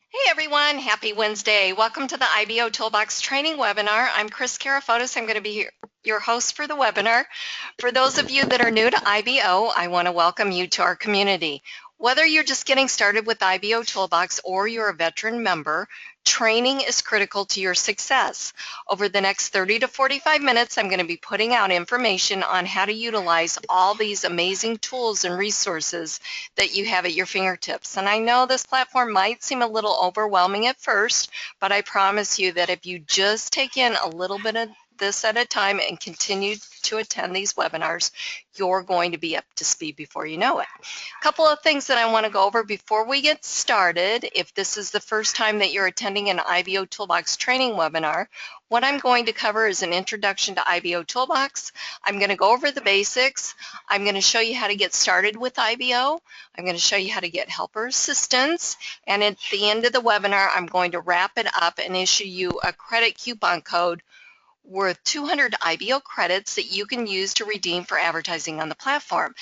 Hey everyone, happy Wednesday. Welcome to the IBOtoolbox training webinar. I'm Kris Karafotas. I'm going to be your host for the webinar. For those of you that are new to IBO, I want to welcome you to our community. Whether you're just getting started with IBOtoolbox or you're a veteran member, training is critical to your success. Over the next 30 to 45 minutes, I'm going to be putting out information on how to utilize all these amazing tools and resources that you have at your fingertips. And I know this platform might seem a little overwhelming at first, but I promise you that if you just take in a little bit of this at a time and continue to attend these webinars, you're going to be up to speed before you know it. A couple of things that I want to go over before we get started. If this is the first time that you're attending an IBOtoolbox training webinar, what I'm going to cover is an introduction to IBOtoolbox. I'm going to go over the basics. I'm going to show you how to get started with IBO. I'm going to show you how to get helper assistance. And at the end of the webinar, I'm going to wrap it up and issue you a credit coupon code worth 200 IBO credits that you can use to redeem for advertising on the platform.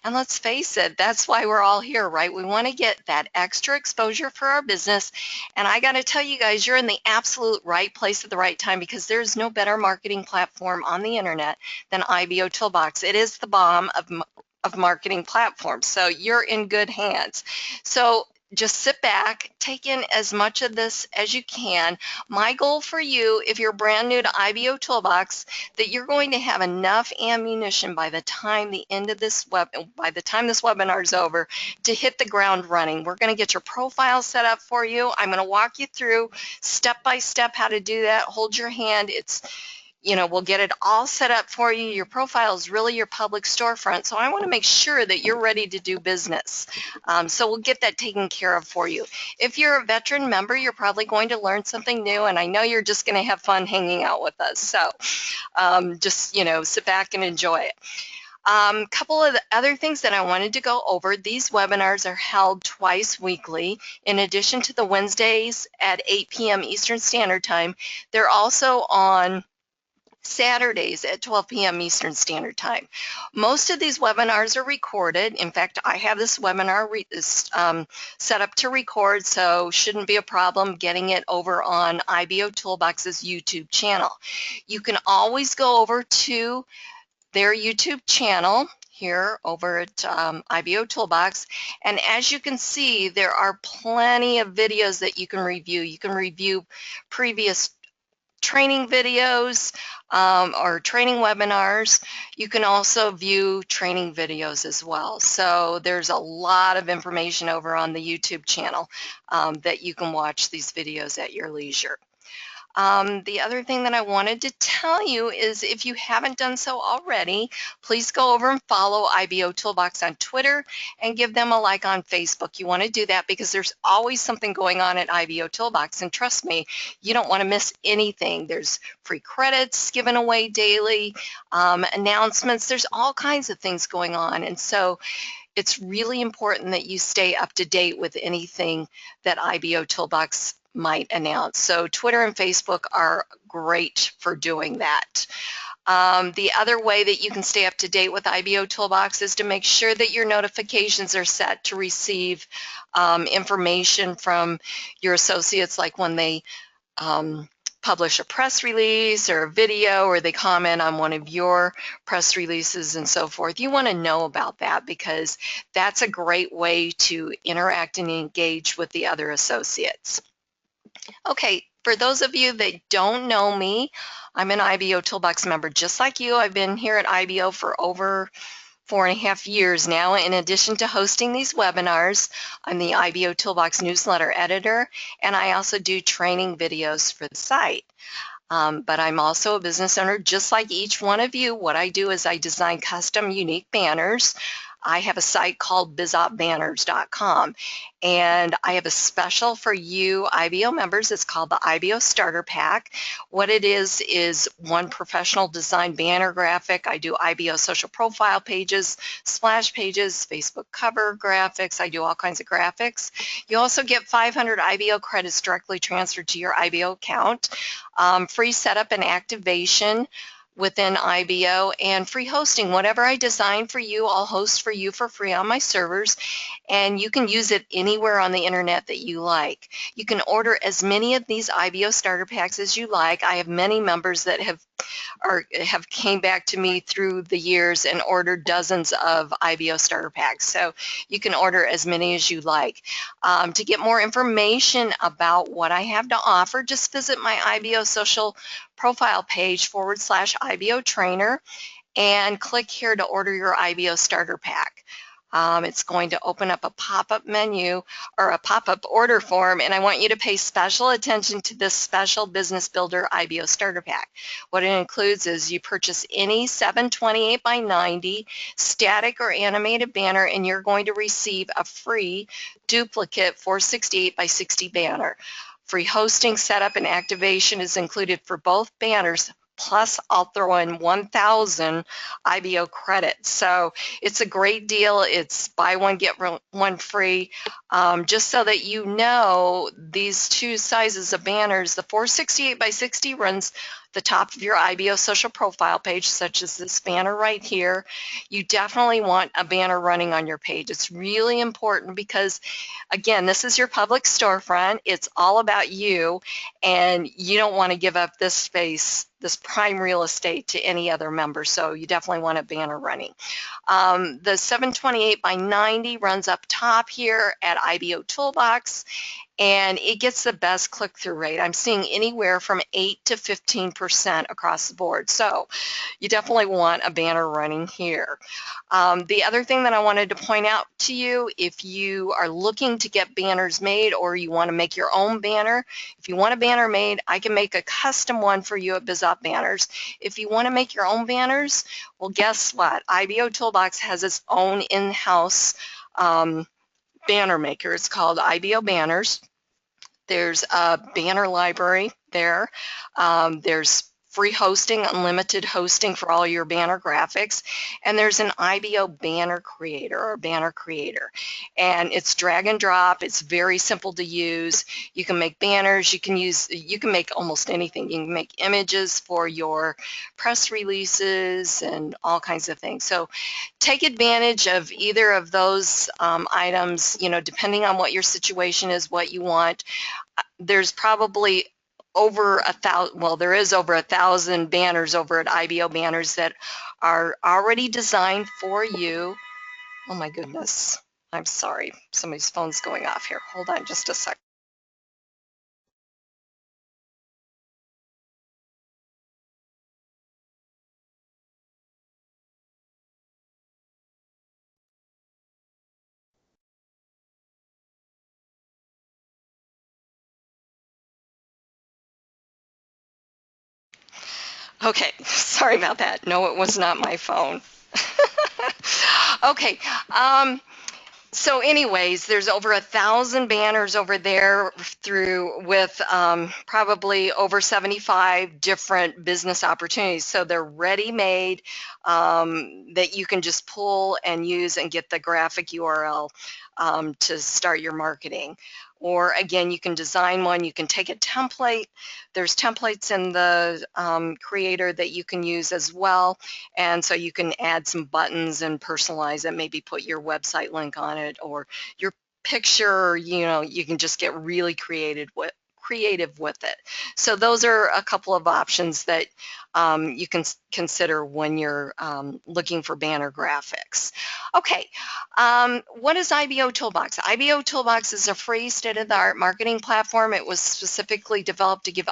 And let's face it, that's why we're all here, right? We want to get that extra exposure for our business. And I got to tell you guys, you're in the absolute right place at the right time, because there's no better marketing platform on the internet than IBOtoolbox. It is the bomb of marketing platforms. So you're in good hands. So just sit back, take in as much of this as you can. My goal for you, if you're brand new to IBOtoolbox, that you're going to have enough ammunition by the time this webinar is over to hit the ground running. We're going to get your profile set up for you. I'm going to walk you through step by step how to do that. Hold your hand. We'll get it all set up for you. Your profile is really your public storefront, so I want to make sure that you're ready to do business. So we'll get that taken care of for you. If you're a veteran member, you're probably going to learn something new, and I know you're just going to have fun hanging out with us. So just sit back and enjoy it. Couple of the other things that I wanted to go over. These webinars are held twice weekly. In addition to the Wednesdays at 8 p.m. Eastern Standard Time, they're also on Saturdays at 12 p.m. Eastern Standard Time. Most of these webinars are recorded. In fact, I have this webinar set up to record, so shouldn't be a problem getting it over on IBOtoolbox's YouTube channel. You can always go over to their YouTube channel here over at IBOtoolbox, and as you can see, there are plenty of videos that you can review. You can review previous training videos or training webinars. You can also view training videos as well. So there's a lot of information over on the YouTube channel that you can watch these videos at your leisure. The other thing that I wanted to tell you is, if you haven't done so already, please go over and follow IBOtoolbox on Twitter and give them a like on Facebook. You want to do that because there's always something going on at IBOtoolbox, and trust me, you don't want to miss anything. There's free credits given away daily, announcements. There's all kinds of things going on, and so it's really important that you stay up to date with anything that IBOtoolbox might announce. So Twitter and Facebook are great for doing that. The other way that you can stay up to date with IBOtoolbox is to make sure that your notifications are set to receive information from your associates, like when they publish a press release or a video, or they comment on one of your press releases and so forth. You want to know about that, because that's a great way to interact and engage with the other associates. Okay, for those of you that don't know me, I'm an IBOtoolbox member just like you. I've been here at IBO for over 4.5 years now. In addition to hosting these webinars, I'm the IBOtoolbox newsletter editor, and I also do training videos for the site. But I'm also a business owner just like each one of you. What I do is I design custom, unique banners. I have a site called bizopbanners.com, and I have a special for you IBO members. It's called the IBO Starter Pack. What it is one professional design banner graphic. I do IBO social profile pages, splash pages, Facebook cover graphics. I do all kinds of graphics. You also get 500 IBO credits directly transferred to your IBO account. Free setup and activation within IBO, and free hosting. Whatever I design for you, I'll host for you for free on my servers, and you can use it anywhere on the internet that you like. You can order as many of these IBO starter packs as you like. I have many members that have came back to me through the years and ordered dozens of IBO starter packs. So you can order as many as you like. To get more information about what I have to offer, just visit my IBO social profile page /IBO trainer and click here to order your IBO starter pack. It's going to open up a pop-up menu or a pop-up order form, and I want you to pay special attention to this special Business Builder IBO starter pack. What it includes is you purchase any 728 by 90 static or animated banner, and you're going to receive a free duplicate 468 by 60 banner. Free hosting, setup, and activation is included for both banners. Plus, I'll throw in 1,000 IBO credits. So it's a great deal. It's buy one, get one free. Just so that you know, these two sizes of banners, the 468 by 60 runs the top of your IBO social profile page, such as this banner right here. You definitely want a banner running on your page. It's really important because, again, this is your public storefront. It's all about you, and you don't want to give up this space, this prime real estate, to any other member. So you definitely want a banner running. The 728 by 90 runs up top here at IBOtoolbox, and it gets the best click-through rate. I'm seeing anywhere from 8 to 15% across the board. So you definitely want a banner running here. The other thing that I wanted to point out to you, if you are looking to get banners made or you want to make your own banner, if you want a banner made, I can make a custom one for you at BizOp Banners. If you want to make your own banners, well, guess what? IBOtoolbox has its own in-house banner maker. It's called IBO Banners. There's a banner library there. There's free hosting, unlimited hosting for all your banner graphics, and there's an IBO banner creator or banner creator, and it's drag and drop. It's very simple to use. You can make banners. You can make almost anything. You can make images for your press releases and all kinds of things. So take advantage of either of those items, you know, depending on what your situation is, what you want. There's probably over 1,000, well, there is over 1,000 banners over at IBO Banners that are already designed for you. Oh my goodness, I'm sorry, somebody's phone's going off here. Hold on just a sec. Okay, okay, sorry about that. No, it was not my phone. Okay, so anyways, there's over 1,000 banners over there with probably over 75 different business opportunities. So they're ready-made that you can just pull and use and get the graphic URL to start your marketing. Or again, you can design one. You can take a template. There's templates in the creator that you can use as well. And so you can add some buttons and personalize it, maybe put your website link on it or your picture. You know, you can just get really creative with it. So those are a couple of options that you can consider when you're looking for banner graphics. Okay, what is IBOtoolbox? IBOtoolbox is a free state-of-the-art marketing platform. It was specifically developed to give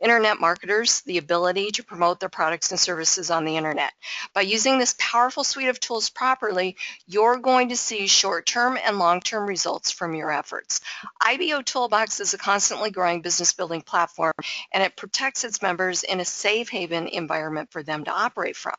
internet marketers the ability to promote their products and services on the internet. By using this powerful suite of tools properly, you're going to see short-term and long-term results from your efforts. IBOtoolbox is a constantly growing business building platform, and it protects its members in a safe haven environment for them to operate from.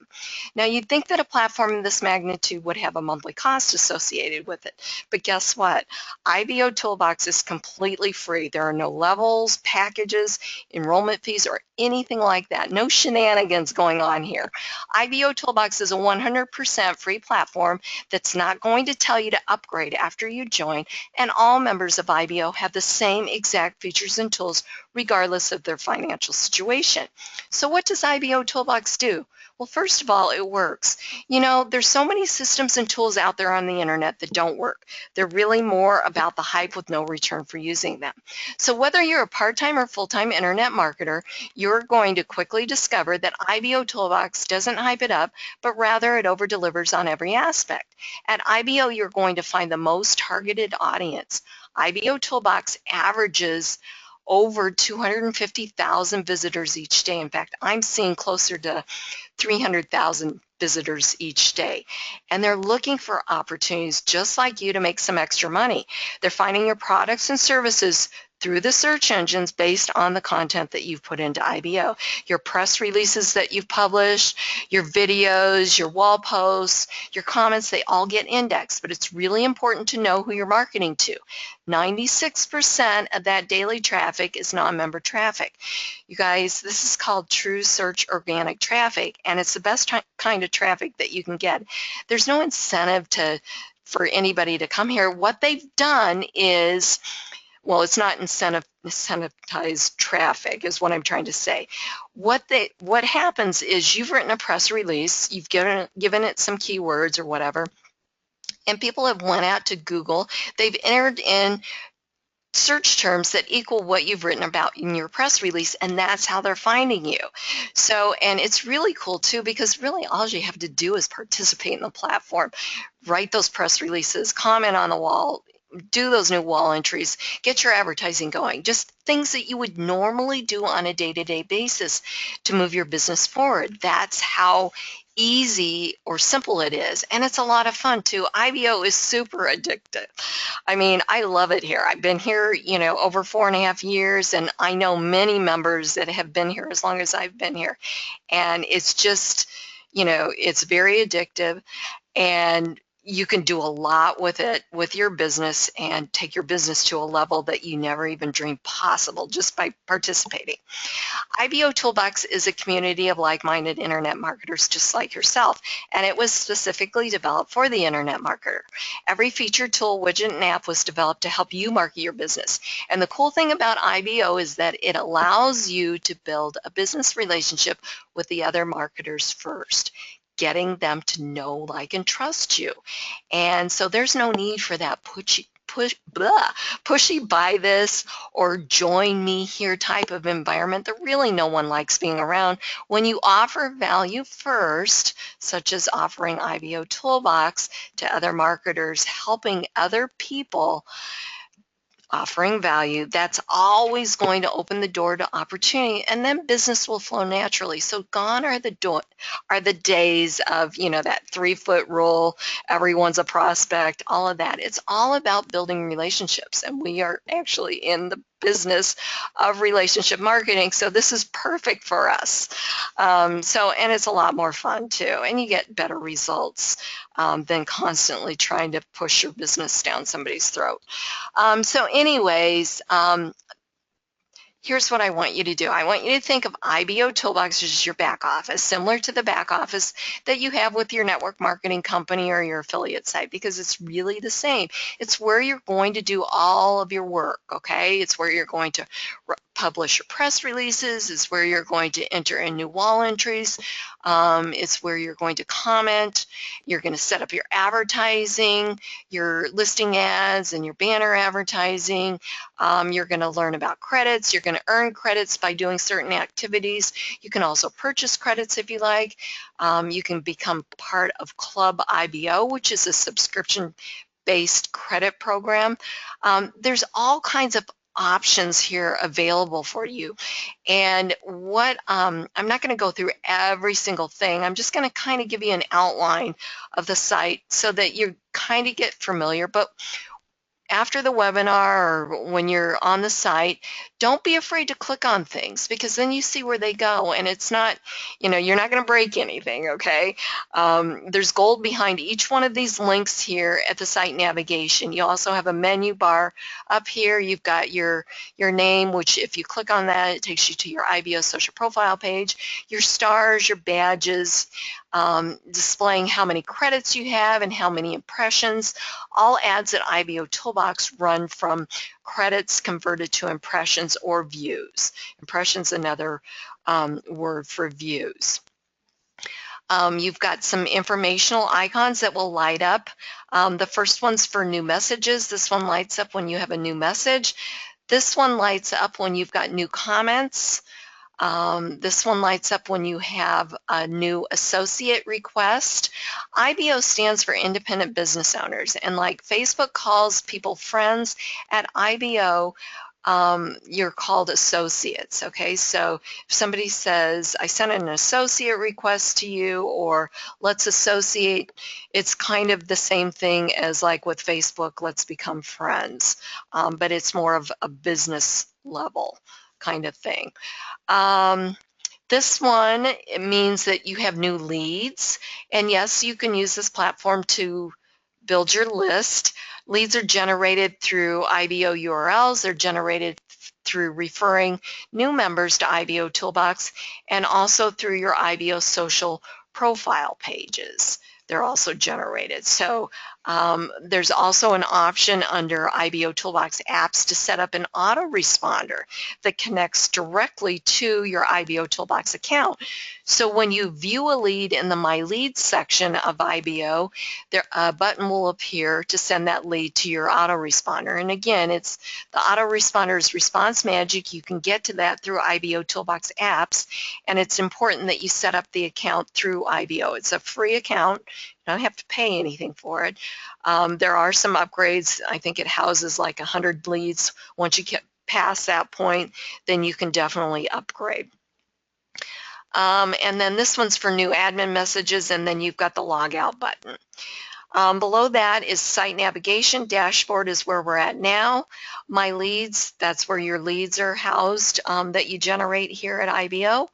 Now, you'd think that a platform of this magnitude would have a monthly cost associated with it, but guess what? IBOtoolbox is completely free. There are no levels, packages, enrollment fulfillment fees or anything like that. No shenanigans going on here. IBOtoolbox is a 100% free platform that's not going to tell you to upgrade after you join, and all members of IBO have the same exact features and tools regardless of their financial situation. So what does IBOtoolbox do? Well, first of all, it works. You know, there's so many systems and tools out there on the internet that don't work. They're really more about the hype with no return for using them. So whether you're a part-time or full-time internet marketer, you're going to quickly discover that IBOtoolbox doesn't hype it up, but rather it over-delivers on every aspect. At IBO, you're going to find the most targeted audience. IBOtoolbox averages over 250,000 visitors each day. In fact, I'm seeing closer to 300,000 visitors each day. And they're looking for opportunities just like you to make some extra money. They're finding your products and services through the search engines based on the content that you've put into IBO. Your press releases that you've published, your videos, your wall posts, your comments, they all get indexed, but it's really important to know who you're marketing to. 96% of that daily traffic is non-member traffic. You guys, this is called true search organic traffic, and it's the best kind of traffic that you can get. There's no incentive for anybody to come here. What they've done is, well, it's not incentivized traffic is what I'm trying to say. What happens is you've written a press release, you've given it some keywords or whatever, and people have went out to Google, they've entered in search terms that equal what you've written about in your press release, and that's how they're finding you. So, and it's really cool too, because really all you have to do is participate in the platform, write those press releases, comment on the wall, do those new wall entries, get your advertising going, just things that you would normally do on a day-to-day basis to move your business forward. That's how easy or simple it is, and it's a lot of fun too. IBO is super addictive. I mean, I love it here. I've been here, you know, over 4.5 years, and I know many members that have been here as long as I've been here, and it's just, you know, it's very addictive, and you can do a lot with it, with your business, and take your business to a level that you never even dreamed possible just by participating. IBOtoolbox is a community of like-minded internet marketers just like yourself, and it was specifically developed for the internet marketer. Every feature, tool, widget, and app was developed to help you market your business. And the cool thing about IBO is that it allows you to build a business relationship with the other marketers first, getting them to know, like, and trust you. And so there's no need for that pushy buy this or join me here type of environment that really no one likes being around. When you offer value first, such as offering IBOtoolbox to other marketers, helping other people, offering value, that's always going to open the door to opportunity, and then business will flow naturally. So gone are the days of, you know, that 3-foot rule, everyone's a prospect, all of that. It's all about building relationships, and we are actually in the business of relationship marketing, so this is perfect for us. And it's a lot more fun too, and you get better results than constantly trying to push your business down somebody's throat. So anyways, here's what I want you to do. I want you to think of IBOtoolbox as your back office, similar to the back office that you have with your network marketing company or your affiliate site, because it's really the same. It's where you're going to do all of your work, okay? It's where you're going to publish your press releases. It's where you're going to enter in new wall entries. It's where you're going to comment. You're going to set up your advertising, your listing ads, and your banner advertising. You're going to learn about credits. You're going to earn credits by doing certain activities. You can also purchase credits if you like. You can become part of Club IBO, which is a subscription-based credit program. There's all kinds of options here available for you. And what I'm not going to go through every single thing. I'm just going to kind of give you an outline of the site so that you kind of get familiar. But after the webinar or when you're on the site, don't be afraid to click on things, because then you see where they go, and it's not, you're not going to break anything, okay? There's gold behind each one of these links here at the site navigation. You also have a menu bar up here. You've got your name, which if you click on that, it takes you to your IBO social profile page, your stars, your badges, displaying how many credits you have and how many impressions. All ads at IBOtoolbox run from credits converted to impressions or views. Impressions, another word for views. You've got some informational icons that will light up. The first one's for new messages. This one lights up when you have a new message. This one lights up when you've got new comments. This one lights up when you have a new associate request. IBO stands for independent business owners, and like Facebook calls people friends, at IBO you're called associates, okay? So if somebody says, I sent an associate request to you, or let's associate, it's kind of the same thing as like with Facebook, let's become friends, but it's more of a business level kind of thing. This one, it means that you have new leads, and yes, you can use this platform to build your list. Leads are generated through IBO URLs. They're generated through referring new members to IBOtoolbox, and also through your IBO social profile pages. They're also generated. So there's also an option under IBOtoolbox apps to set up an autoresponder that connects directly to your IBOtoolbox account. So when you view a lead in the My Leads section of IBO, a button will appear to send that lead to your autoresponder. And again, it's the autoresponder's response magic. You can get to that through IBOtoolbox apps, and it's important that you set up the account through IBO. It's a free account. You don't have to pay anything for it. There are some upgrades. I think it houses like 100 leads. Once you get past that point, then you can definitely upgrade. And then this one's for new admin messages, and then you've got the log out button. Below that is site navigation. Dashboard is where we're at now. My leads, that's where your leads are housed that you generate here at IBO.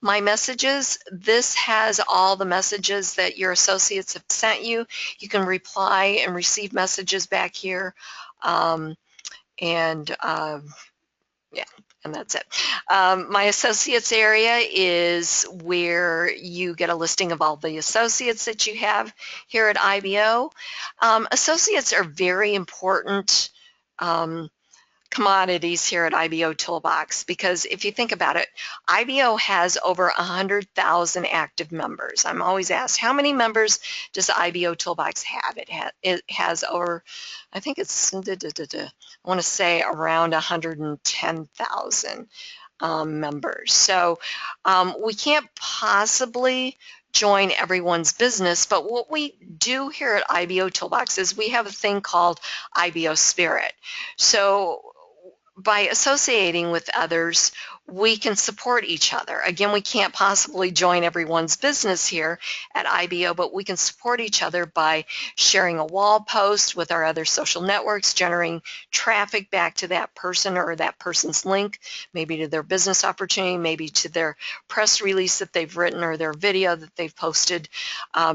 My messages, this has all the messages that your associates have sent you. You can reply and receive messages back here. Yeah, and that's it. My associates area is where you get a listing of all the associates that you have here at IBO. Associates are very important commodities here at IBOtoolbox, because if you think about it, IBO has over 100,000 active members. I'm always asked, how many members does IBOtoolbox have? It has over, I think it's, I want to say around 110,000 members. So we can't possibly join everyone's business, but what we do here at IBOtoolbox is we have a thing called IBO Spirit. So by associating with others, we can support each other. Again, we can't possibly join everyone's business here at IBO, but we can support each other by sharing a wall post with our other social networks, generating traffic back to that person or that person's link, maybe to their business opportunity, maybe to their press release that they've written or their video that they've posted.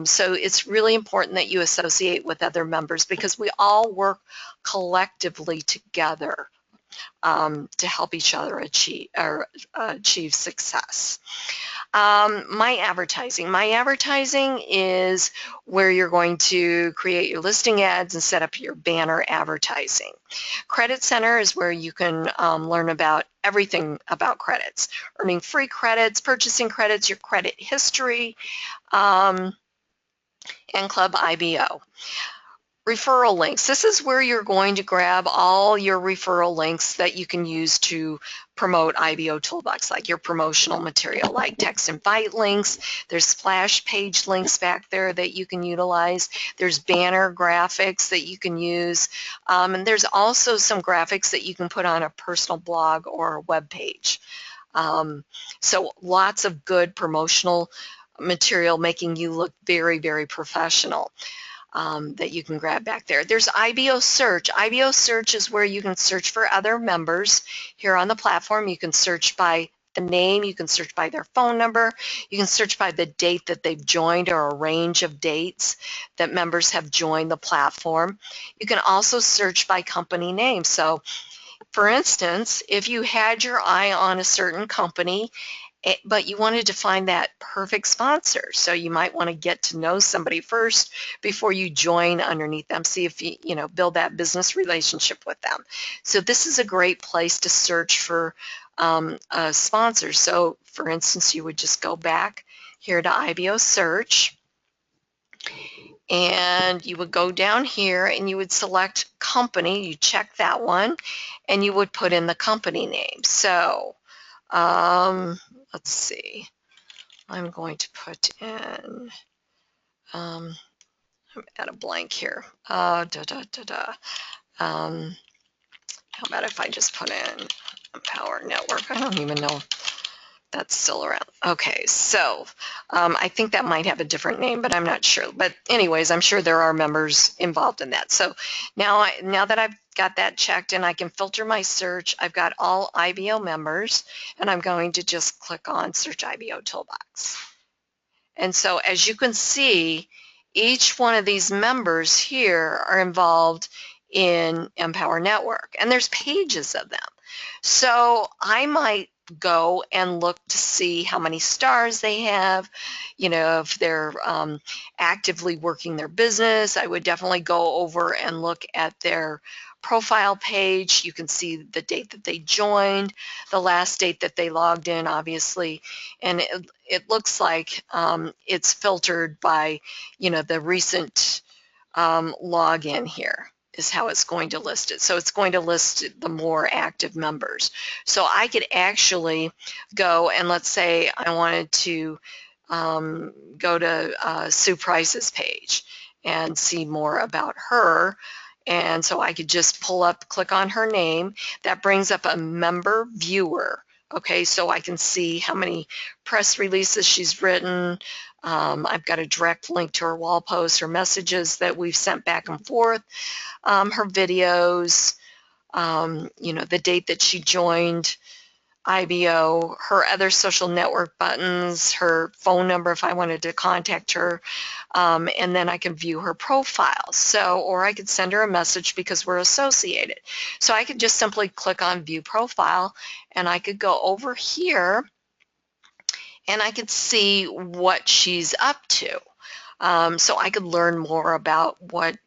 So it's really important that you associate with other members, because we all work collectively together to help each other achieve success. My advertising is where you're going to create your listing ads and set up your banner advertising. Credit Center is where you can learn about everything about credits, earning free credits, purchasing credits, your credit history, and Club IBO. Referral links. This is where you're going to grab all your referral links that you can use to promote IBOtoolbox, like your promotional material, like text invite links. There's splash page links back there that you can utilize. There's banner graphics that you can use. And there's also some graphics that you can put on a personal blog or a web page. So lots of good promotional material making you look very, very professional. that you can grab back there. There's IBO search. IBO search is where you can search for other members here on the platform. You can search by the name, you can search by their phone number, you can search by the date that they've joined or a range of dates that members have joined the platform. You can also search by company name. So for instance, if you had your eye on a certain company but you wanted to find that perfect sponsor, so you might want to get to know somebody first before you join underneath them, see if you build that business relationship with them. So this is a great place to search for a sponsor. So for instance, you would just go back here to IBO search, and you would go down here and you would select company, you check that one, and you would put in the company name. So let's see, I'm going to put in, I'm at a blank here. How about if I just put in Empower Network? I don't even know if that's still around. Okay, so I think that might have a different name, but I'm not sure. But anyways, I'm sure there are members involved in that. So now that I've got that checked and I can filter my search, I've got all IBO members, and I'm going to just click on Search IBO Toolbox. And so as you can see, each one of these members here are involved in Empower Network, and there's pages of them. So I might go and look to see how many stars they have, if they're actively working their business. I would definitely go over and look at their profile page. You can see the date that they joined, the last date that they logged in, obviously, and it looks like it's filtered by, the recent login here is how it's going to list it. So it's going to list the more active members. So I could actually go and, let's say I wanted to go to Sue Price's page and see more about her. And so I could just click on her name. That brings up a member viewer. Okay, so I can see how many press releases she's written. I've got a direct link to her wall posts, her messages that we've sent back and forth, her videos, the date that she joined IBO, her other social network buttons, her phone number if I wanted to contact her, and then I can view her profile. Or I could send her a message because we're associated. So I could just simply click on View Profile, and I could go over here and I could see what she's up to. So I could learn more about what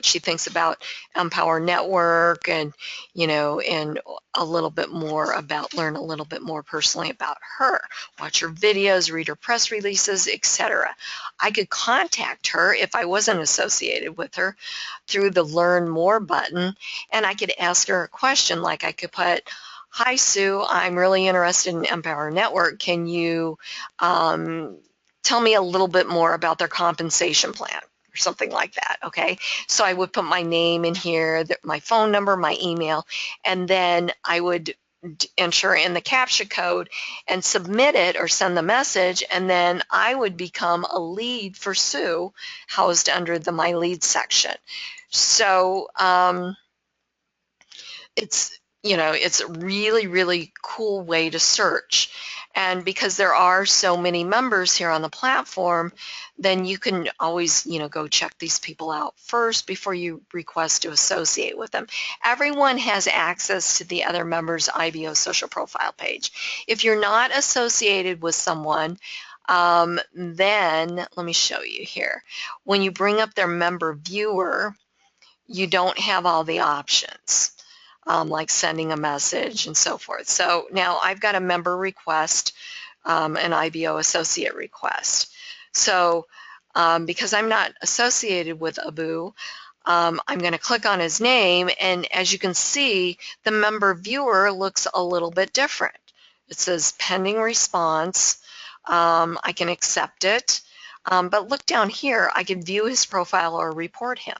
she thinks about Empower Network, and and learn a little bit more personally about her, watch her videos, read her press releases, etc. I could contact her if I wasn't associated with her through the Learn More button, and I could ask her a question, like I could put, "Hi Sue, I'm really interested in Empower Network. Can you tell me a little bit more about their compensation plan," or something like that. Okay, so I would put my name in here, my phone number, my email, and then I would enter in the CAPTCHA code and submit it or send the message, and then I would become a lead for Sue, housed under the My Lead section. So it's a really, really cool way to search. And because there are so many members here on the platform, then you can always, go check these people out first before you request to associate with them. Everyone has access to the other members' IBO social profile page. If you're not associated with someone, then let me show you here. When you bring up their member viewer, you don't have all the options. Like sending a message and so forth. So now I've got a member request, an IBO associate request. So because I'm not associated with Abu, I'm going to click on his name, and as you can see, the member viewer looks a little bit different. It says pending response. I can accept it. But look down here, I can view his profile or report him.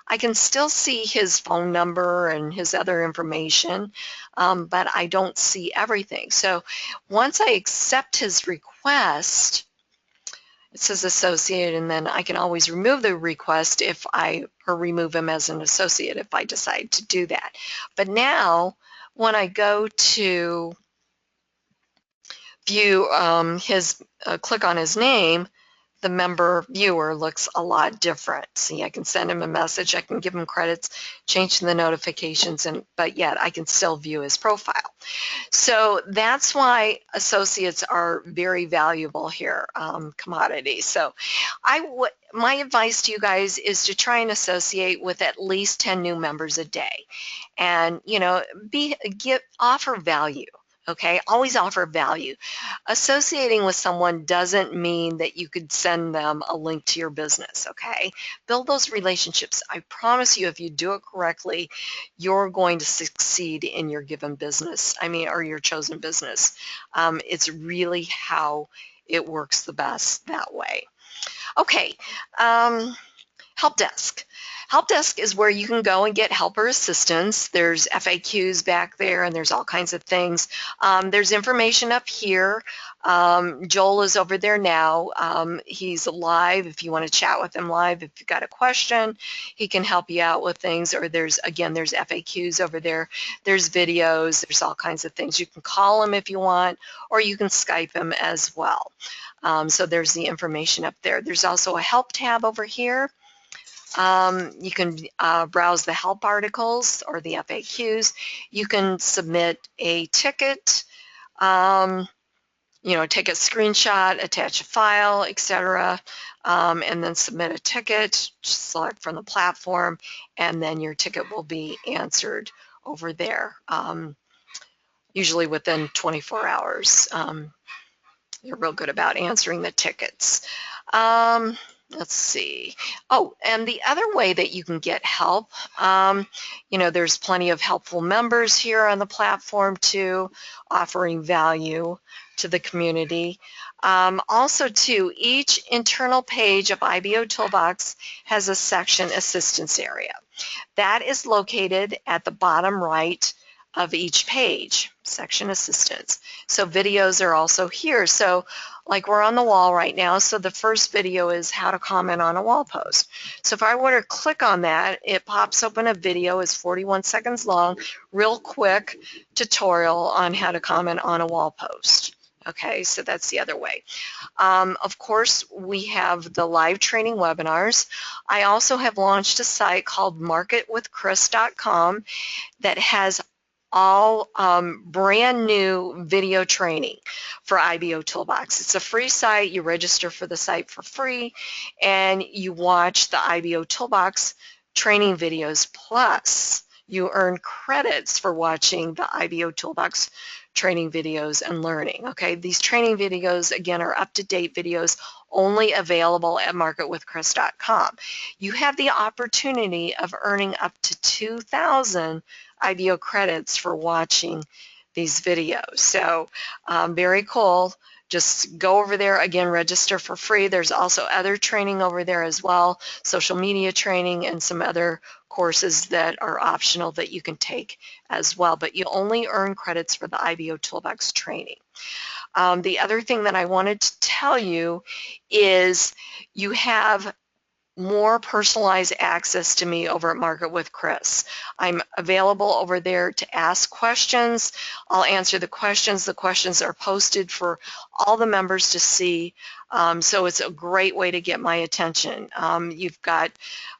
I can still see his phone number and his other information, but I don't see everything. So once I accept his request, It says associate, and then I can always remove the request or remove him as an associate if I decide to do that. But now, when I go to view click on his name, the member viewer looks a lot different. See, I can send him a message, I can give him credits, change the notifications, but yet I can still view his profile. So that's why associates are very valuable here, commodities. So my advice to you guys is to try and associate with at least 10 new members a day, and offer value. Okay, always offer value. Associating with someone doesn't mean that you could send them a link to your business, okay? Build those relationships. I promise you, if you do it correctly, you're going to succeed in your given business, or your chosen business. It's really how it works the best that way. Okay, help desk. Help desk is where you can go and get help or assistance. There's FAQs back there, and there's all kinds of things. There's information up here. Joel is over there now. He's live. If you want to chat with him live, if you've got a question, he can help you out with things. Or there's FAQs over there. There's videos. There's all kinds of things. You can call him if you want, or you can Skype him as well. So there's the information up there. There's also a help tab over here. You can browse the help articles or the FAQs. You can submit a ticket, take a screenshot, attach a file, etc., and then submit a ticket, select from the platform, and then your ticket will be answered over there, usually within 24 hours. They're real good about answering the tickets. Let's see. Oh, and the other way that you can get help, there's plenty of helpful members here on the platform too, offering value to the community. Also too, each internal page of IBOtoolbox has a section assistance area. That is located at the bottom right of each page, section assistance. So videos are also here. So like we're on the wall right now, so the first video is how to comment on a wall post. So if I were to click on that, it pops open a video. It's 41 seconds long, real quick tutorial on how to comment on a wall post. Okay, so that's the other way. Of course, we have the live training webinars. I also have launched a site called marketwithkris.com that has all brand new video training for IBOtoolbox. It's a free site. You register for the site for free, and you watch the IBOtoolbox training videos, plus you earn credits for watching the IBOtoolbox training videos and learning. Okay, these training videos, again, are up-to-date videos only available at marketwithkris.com. You have the opportunity of earning up to 2,000 IBO credits for watching these videos. So very cool. Just go over there, again, register for free. There's also other training over there as well, social media training and some other courses that are optional that you can take as well, but you only earn credits for the IBOtoolbox training. The other thing that I wanted to tell you is you have more personalized access to me over at Market with Kris. I'm available over there to ask questions. I'll answer the questions. The questions are posted for all the members to see, so it's a great way to get my attention. You've got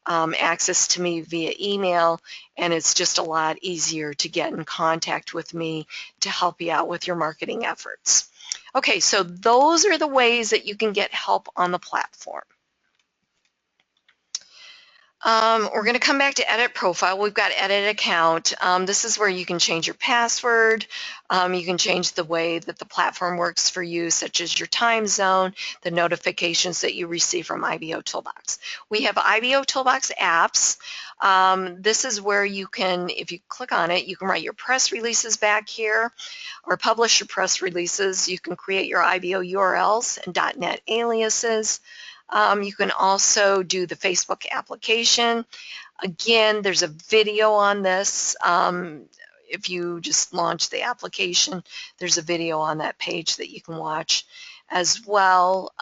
access to me via email, and it's just a lot easier to get in contact with me to help you out with your marketing efforts. Okay, so those are the ways that you can get help on the platform. We're going to come back to edit profile. We've got edit account. This is where you can change your password. You can change the way that the platform works for you, such as your time zone, the notifications that you receive from IBOtoolbox. We have IBOtoolbox apps. This is where you can, if you click on it, you can write your press releases back here or publish your press releases. You can create your IBO URLs and .NET aliases. You can also do the Facebook application. Again, there's a video on this. If you just launch the application, there's a video on that page that you can watch as well.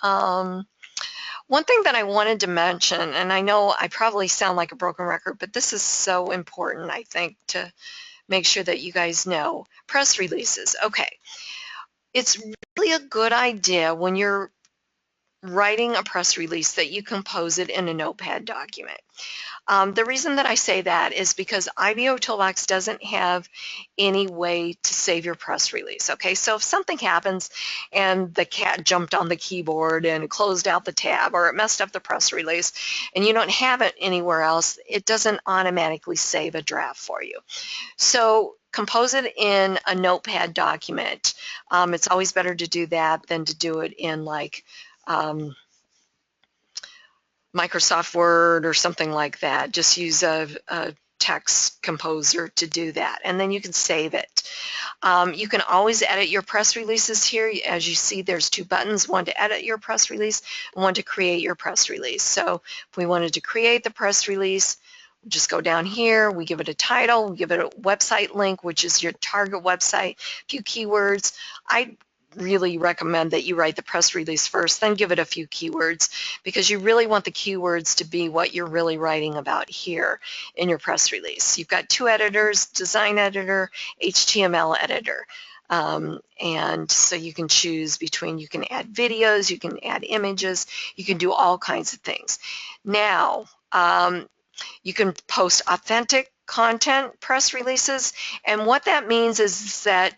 One thing that I wanted to mention, and I know I probably sound like a broken record, but this is so important, I think, to make sure that you guys know. Press releases. Okay. It's really a good idea when you're writing a press release that you compose it in a notepad document. The reason that I say that is because IBOtoolbox doesn't have any way to save your press release. Okay, so if something happens and the cat jumped on the keyboard and closed out the tab, or it messed up the press release and you don't have it anywhere else, it doesn't automatically save a draft for you. So compose it in a notepad document. It's always better to do that than to do it in like Microsoft Word or something like that. Just use a text composer to do that, and then you can save it. You can always edit your press releases here. As you see, there's two buttons, one to edit your press release and one to create your press release. So if we wanted to create the press release, we just go down here, we give it a title, we give it a website link, which is your target website, a few keywords. I really recommend that you write the press release first, then give it a few keywords, because you really want the keywords to be what you're really writing about here in your press release. You've got two editors, design editor, HTML editor. And so you can choose between, you can add videos, you can add images, you can do all kinds of things. Now, you can post authentic content press releases, and what that means is that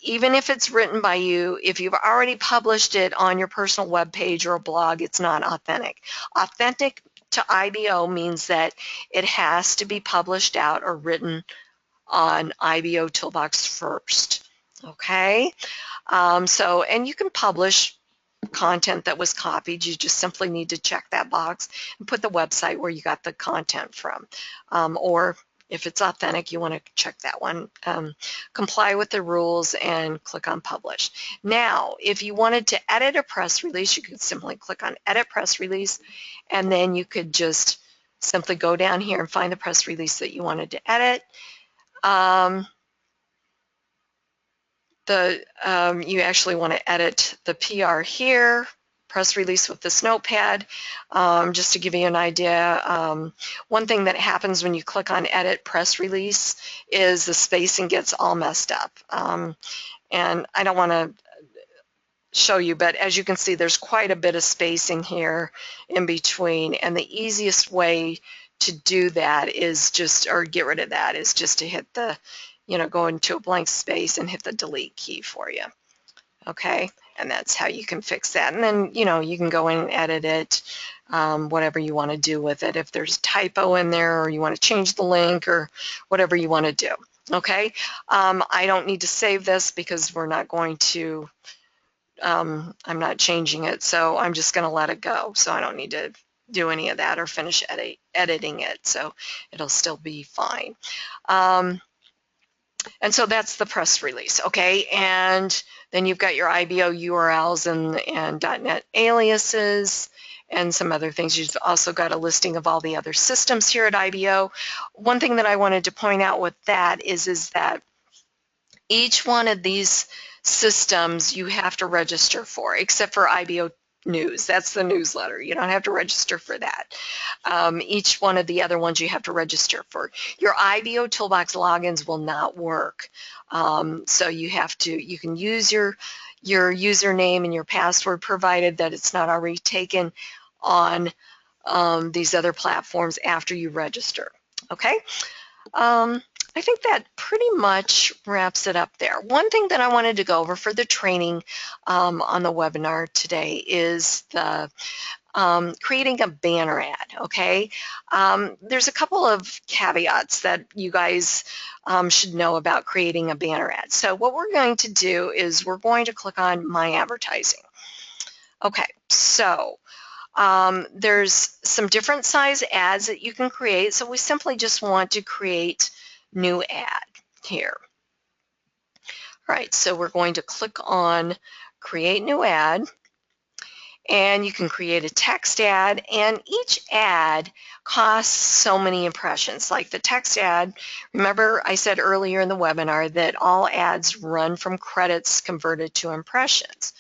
even if it's written by you, if you've already published it on your personal web page or a blog, it's not authentic. Authentic to IBO means that it has to be published out or written on IBOtoolbox first. Okay? And you can publish content that was copied. You just simply need to check that box and put the website where you got the content from. Or if it's authentic, you want to check that one. Comply with the rules and click on Publish. Now, if you wanted to edit a press release, you could simply click on Edit Press Release, and then you could just simply go down here and find the press release that you wanted to edit. You actually want to edit the PR here, press release with this notepad. Just to give you an idea, one thing that happens when you click on edit press release is the spacing gets all messed up. And I don't want to show you, but as you can see, there's quite a bit of spacing here in between, and the easiest way to do that is just, or get rid of that, is just to hit the, go into a blank space and hit the delete key for you. Okay, and that's how you can fix that. And then, you can go in and edit it, whatever you want to do with it. If there's a typo in there, or you want to change the link, or whatever you want to do. Okay, I don't need to save this because we're not going to, I'm not changing it, so I'm just going to let it go. So I don't need to do any of that or finish editing it, so it'll still be fine. And so that's the press release, okay? And then you've got your IBO URLs and .NET aliases and some other things. You've also got a listing of all the other systems here at IBO. One thing that I wanted to point out with that is that each one of these systems you have to register for, except for IBO News. That's the newsletter. You don't have to register for that. Each one of the other ones you have to register for. Your IBOtoolbox logins will not work. So you can use your username and your password, provided that it's not already taken on these other platforms after you register. Okay? I think that pretty much wraps it up there. One thing that I wanted to go over for the training on the webinar today is the creating a banner ad, okay? There's a couple of caveats that you guys should know about creating a banner ad. So what we're going to do is we're going to click on My Advertising. Okay, so there's some different size ads that you can create, so we simply just want to create new ad here. All right, so we're going to click on Create New Ad, and you can create a text ad, and each ad costs so many impressions. Like the text ad, remember I said earlier in the webinar that all ads run from credits converted to impressions.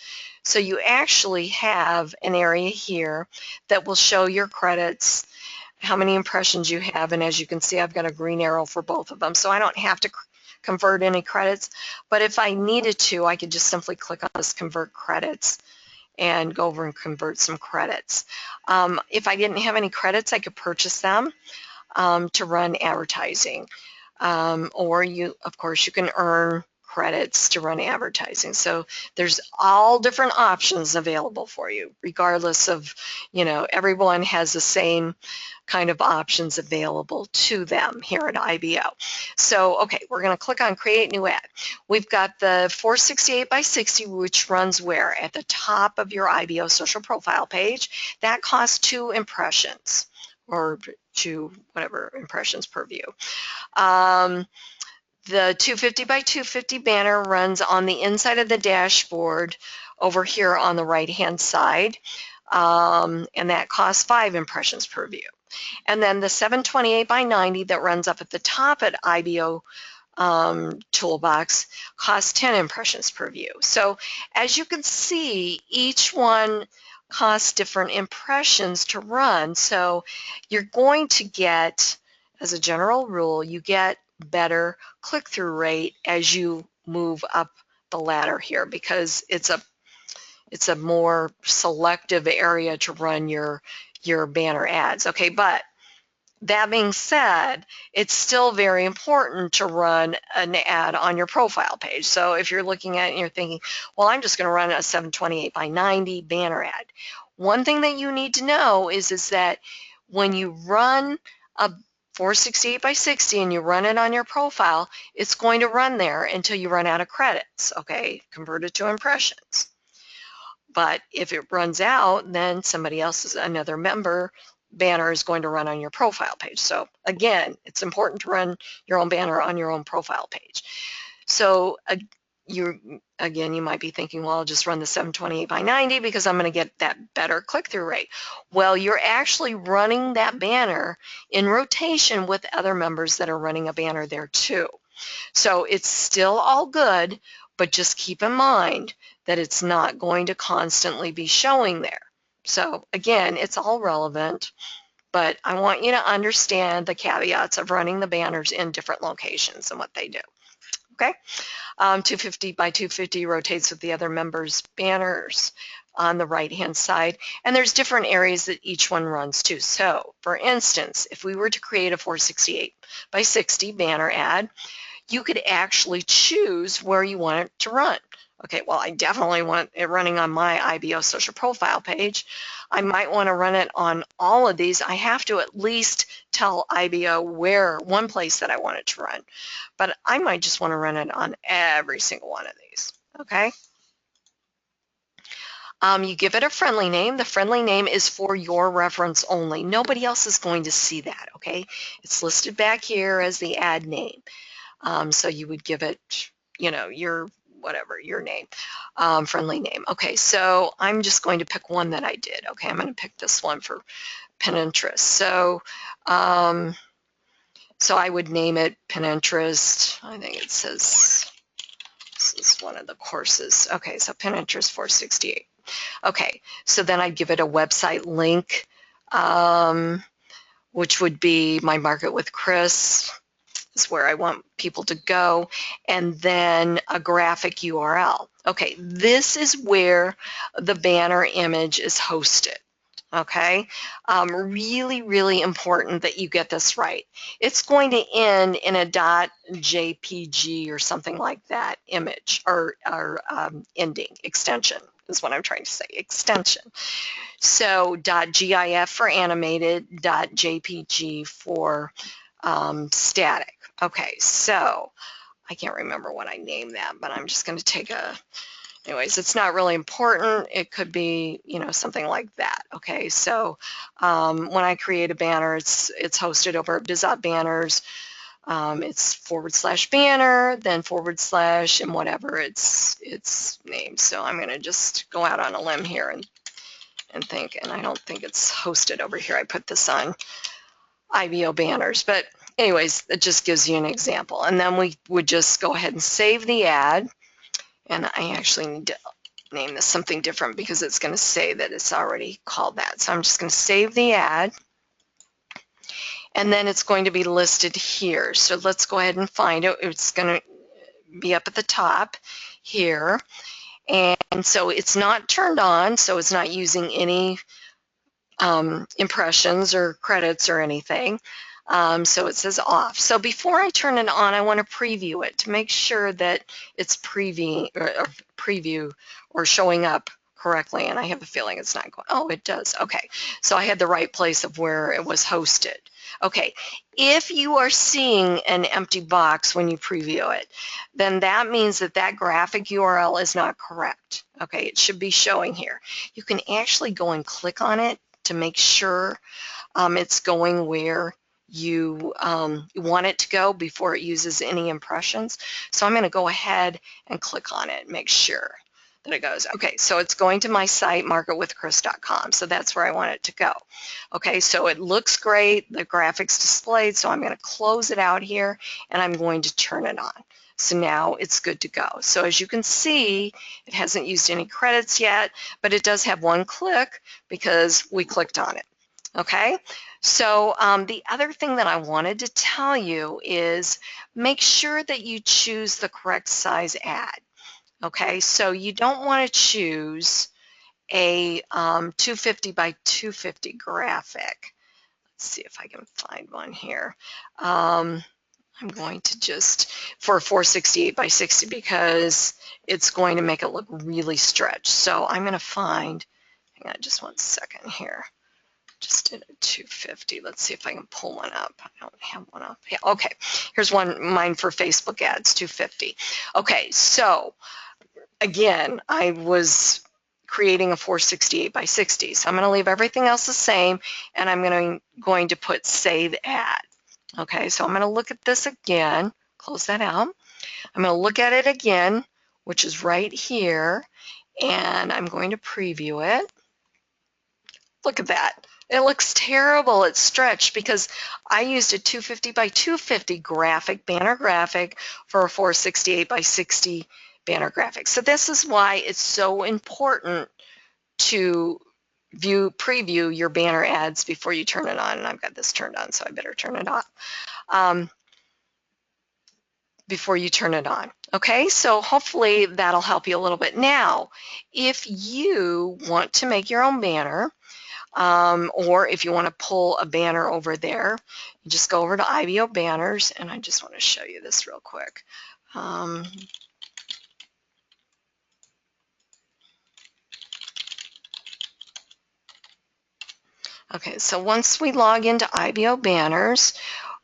So you actually have an area here that will show your credits, how many impressions you have, and as you can see, I've got a green arrow for both of them, so I don't have to convert any credits, but if I needed to, I could just simply click on this convert credits and go over and convert some credits. If I didn't have any credits, I could purchase them to run advertising. Or you, of course, you can earn credits to run advertising. So there's all different options available for you, regardless of, everyone has the same kind of options available to them here at IBO. So, okay, we're going to click on Create New Ad. We've got the 468 by 60, which runs where? At the top of your IBO social profile page. That costs 2 impressions, or 2 whatever impressions per view. The 250 by 250 banner runs on the inside of the dashboard over here on the right-hand side, and that costs 5 impressions per view. And then the 728 by 90 that runs up at the top at IBO Toolbox costs 10 impressions per view. So as you can see, each one costs different impressions to run. So you're going to get, as a general rule, you get better click-through rate as you move up the ladder here, because it's a more selective area to run your banner ads. Okay, but that being said, it's still very important to run an ad on your profile page. So if you're looking at it and you're thinking, well, I'm just going to run a 728 by 90 banner ad. One thing that you need to know is that when you run a 468 by 60 and you run it on your profile, it's going to run there until you run out of credits, okay, converted to impressions. But if it runs out, then somebody else's, another member banner is going to run on your profile page. So again, it's important to run your own banner on your own profile page. So you might be thinking, well, I'll just run the 728 by 90 because I'm going to get that better click-through rate. Well, you're actually running that banner in rotation with other members that are running a banner there too. So it's still all good, but just keep in mind that it's not going to constantly be showing there. So again, it's all relevant, but I want you to understand the caveats of running the banners in different locations and what they do. Okay, 250 by 250 rotates with the other members' banners on the right-hand side, and there's different areas that each one runs to. So, for instance, if we were to create a 468 by 60 banner ad, you could actually choose where you want it to run. Okay, well, I definitely want it running on my IBO social profile page. I might want to run it on all of these. I have to at least tell IBO where one place that I want it to run, but I might just want to run it on every single one of these. Okay. You give it a friendly name. The friendly name is for your reference only. Nobody else is going to see that. Okay, it's listed back here as the ad name. So you would give it, your name, friendly name. Okay, so I'm just going to pick one that I did. Okay, I'm going to pick this one for Pinterest. So, so I would name it Pinterest. I think it says this is one of the courses. Okay, so Pinterest 468. Okay, so then I'd give it a website link, which would be my Market with Kris. Is where I want people to go, and then a graphic URL. Okay, this is where the banner image is hosted. Okay, really, really important that you get this right. It's going to end in a .jpg or something like that image, or ending, extension is what I'm trying to say, extension. So .gif for animated, .jpg for static. Okay, so I can't remember what I named that, but I'm just going to take anyways, it's not really important. It could be, something like that. Okay, so when I create a banner, it's hosted over at Bizot Banners. It's /banner, then / and whatever it's named. So I'm going to just go out on a limb here and think, and I don't think it's hosted over here. I put this on IBO Banners, but anyways, it just gives you an example. And then we would just go ahead and save the ad. And I actually need to name this something different because it's going to say that it's already called that. So I'm just going to save the ad, and then it's going to be listed here. So let's go ahead and find it. It's going to be up at the top here. And so it's not turned on, so it's not using any impressions or credits or anything. So it says off. So before I turn it on, I want to preview it to make sure that it's preview or showing up correctly. And I have a feeling it's not going. Oh, it does. Okay. So I had the right place of where it was hosted. Okay. If you are seeing an empty box when you preview it, then that means that that graphic URL is not correct. Okay. It should be showing here. You can actually go and click on it to make sure it's going where you want it to go before it uses any impressions. So I'm going to go ahead and click on it, make sure that it goes. Okay, so it's going to my site, marketwithkris.com. So that's where I want it to go. Okay, so it looks great, the graphics displayed, so I'm going to close it out here and I'm going to turn it on. So now it's good to go. So as you can see, it hasn't used any credits yet, but it does have one click because we clicked on it. Okay, so the other thing that I wanted to tell you is make sure that you choose the correct size ad. Okay, so you don't want to choose a 250 by 250 graphic. Let's see if I can find one here. I'm going to just, for 468 by 60 because it's going to make it look really stretched. So I'm going to find, hang on just one second here. Just did a 250. Let's see if I can pull one up. I don't have one up. Yeah, okay, here's mine for Facebook ads, 250. Okay, so again, I was creating a 468 by 60. So I'm going to leave everything else the same, and I'm going to put save ad. Okay, so I'm going to look at this again, close that out. I'm going to look at it again, which is right here, and I'm going to preview it. Look at that. It looks terrible. It's stretched because I used a 250 by 250 graphic, banner graphic, for a 468 by 60 banner graphic. So this is why it's so important to preview your banner ads before you turn it on. And I've got this turned on, so I better turn it off before you turn it on. Okay, so hopefully that'll help you a little bit. Now, if you want to make your own banner, or if you want to pull a banner over there, you just go over to IBO banners, and I just want to show you this real quick. Okay, so once we log into IBO banners,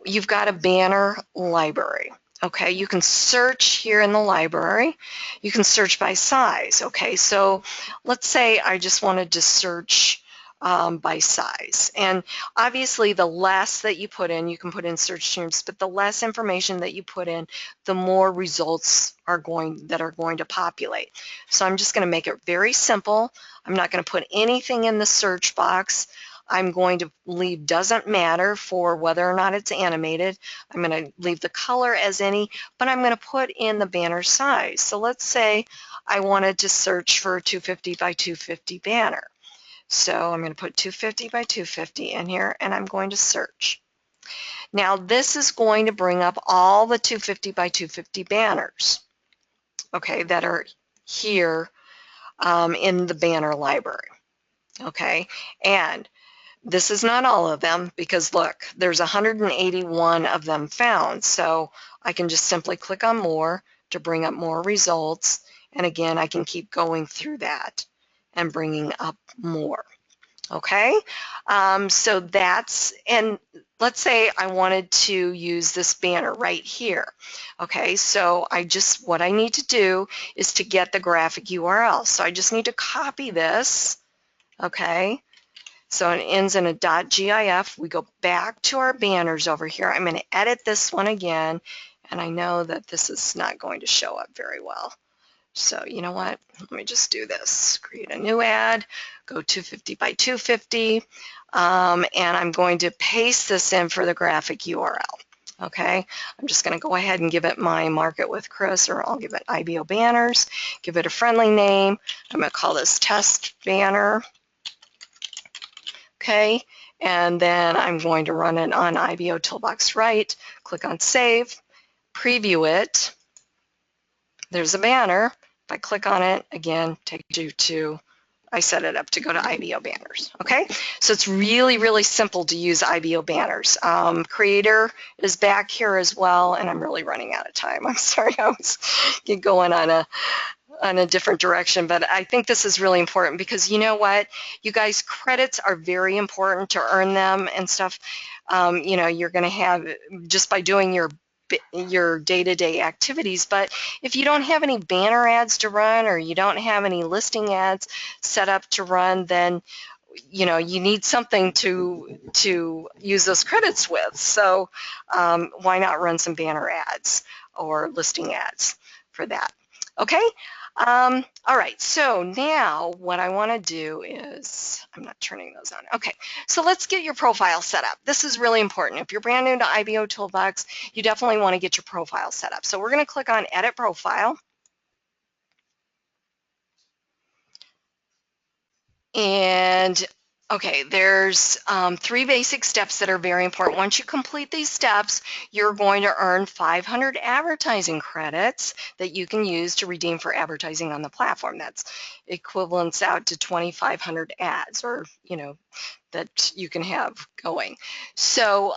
you've got a banner library. Okay, you can search here in the library. You can search by size. Okay, so let's say I just wanted to search by size. And obviously the less that you put in, you can put in search terms, but the less information that you put in, the more results are going to populate. So I'm just going to make it very simple. I'm not going to put anything in the search box. I'm going to leave doesn't matter for whether or not it's animated. I'm going to leave the color as any, but I'm going to put in the banner size. So let's say I wanted to search for a 250 by 250 banner. So I'm going to put 250 by 250 in here, and I'm going to search. Now this is going to bring up all the 250 by 250 banners, okay, that are here in the banner library. Okay, and this is not all of them because look, there's 181 of them found. So I can just simply click on more to bring up more results. And again, I can keep going through that and bringing up more. Okay, so that's, and let's say I wanted to use this banner right here. Okay, so what I need to do is to get the graphic URL. So I just need to copy this. Okay. So it ends in a .gif. We go back to our banners over here. I'm going to edit this one again, and I know that this is not going to show up very well. So you know what? Let me just do this. Create a new ad, go 250 by 250, and I'm going to paste this in for the graphic URL. Okay, I'm just going to go ahead and give it my Market with Kris, or I'll give it IBO Banners, give it a friendly name. I'm going to call this Test Banner. Okay, and then I'm going to run it on IBOtoolbox Right. Click on Save, preview it. There's a banner. If I click on it, again, takes you to, I set it up to go to IBO Banners. Okay, so it's really, really simple to use IBO Banners. Creator is back here as well, and I'm really running out of time. I'm sorry, I was get going on a different direction, but I think this is really important because you know what, you guys, credits are very important to earn them and stuff. You know, you're going to have just by doing your day-to-day activities, but if you don't have any banner ads to run or you don't have any listing ads set up to run, then you know you need something to use those credits with. So why not run some banner ads or listing ads for that? Okay. All right, so now what I want to do is, I'm not turning those on. Okay, so let's get your profile set up. This is really important. If you're brand new to IBOtoolbox, you definitely want to get your profile set up. So we're going to click on Edit Profile. And okay, there's 3 basic steps that are very important. Once you complete these steps, you're going to earn 500 advertising credits that you can use to redeem for advertising on the platform. That's equivalents out to 2,500 ads, or you know, that you can have going. So